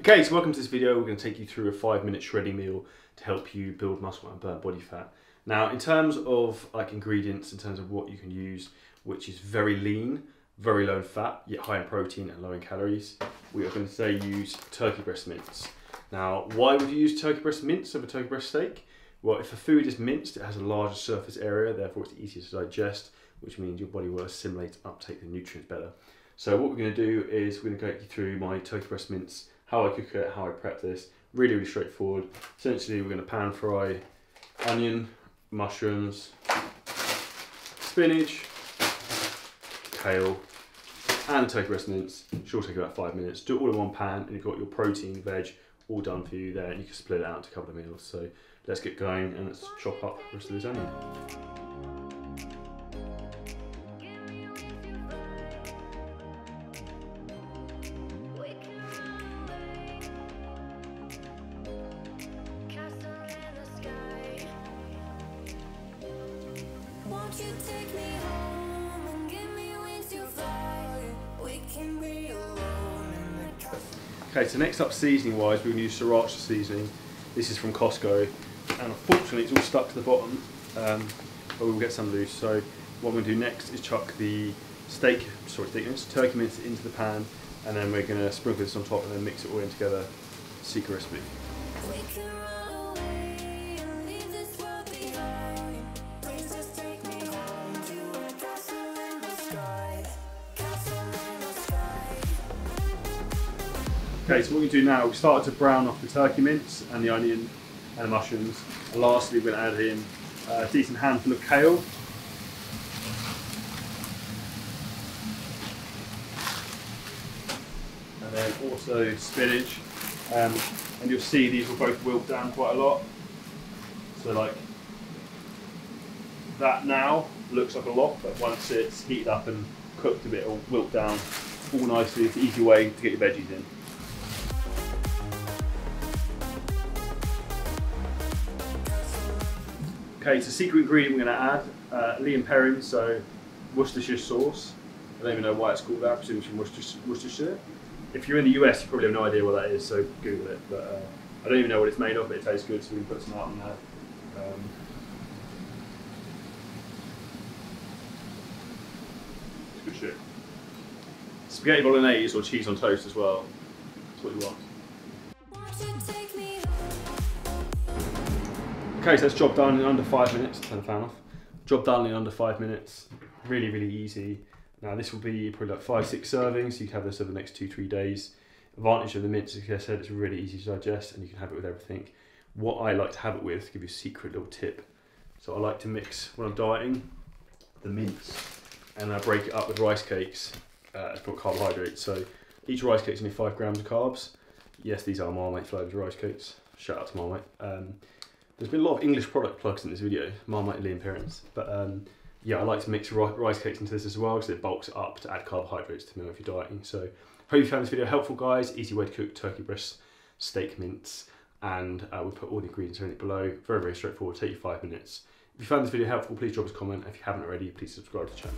Okay, so welcome to this video. We're going to take you through a 5-minute shredding meal to help you build muscle and burn body fat. Now, in terms of like ingredients, in terms of what you can use, which is very lean, very low in fat, yet high in protein and low in calories, we are going to say use turkey breast mince. Now, why would you use turkey breast mince over turkey breast steak? Well, if the food is minced, it has a larger surface area, therefore it's easier to digest, which means your body will assimilate and uptake the nutrients better. So what we're going to do is we're going to go you through my turkey breast mince, how I cook it, how I prep this. Really, really straightforward. Essentially, we're going to pan fry onion, mushrooms, spinach, kale, and turkey breast mince. Should take about 5 minutes. Do it all in one pan, and you've got your protein, veg, all done for you there, and you can split it out into a couple of meals. So let's get going, and let's chop up the rest of this onion. Okay, so next up, seasoning wise, we're going to use Sriracha seasoning. This is from Costco, and unfortunately it's all stuck to the bottom, but we'll get some loose. So what we're going to do next is chuck the turkey mince into the pan, and then we're going to sprinkle this on top and then mix it all in together. Secret recipe. Okay, so what we do now, we start to brown off the turkey mince and the onion and the mushrooms. And lastly, we're going to add in a decent handful of kale. And then also spinach. And you'll see these will both wilt down quite a lot. So like that now looks like a lot, but once it's heated up and cooked a bit, it'll wilt down all nicely. It's an easy way to get your veggies in. Okay, so secret ingredient we're going to add, Lee & Perrin, so Worcestershire Sauce. I don't even know why it's called that, I presume it's from Worcestershire. If you're in the US, you probably have no idea what that is, so Google it. But I don't even know what it's made of, but it tastes good, so we can put some out on there. It's good shit. Spaghetti bolognese or cheese on toast as well. That's what you want. Okay, so that's job done in under 5 minutes. Turn the fan off. Job done in under 5 minutes. Really, really easy. Now this will be probably like 5-6 servings, so you can have this over the next 2-3 days. Advantage of the mince, like I said, it's really easy to digest and you can have it with everything. What I like to have it with, to give you a secret little tip. So I like to mix, when I'm dieting, the mince, and I break it up with rice cakes as carbohydrates. So each rice cake is only 5 grams of carbs. Yes, these are Marmite flavoured rice cakes. Shout out to Marmite. There's been a lot of English product plugs in this video, Marmite and Lee & Perrin's, but yeah, I like to mix rice cakes into this as well because it bulks it up to add carbohydrates to meal if you're dieting. So hope you found this video helpful, guys. Easy way to cook turkey breast steak mince, and we'll put all the ingredients in it below. Very, very straightforward, take you 5 minutes. If you found this video helpful, please drop us a comment. If you haven't already, please subscribe to the channel.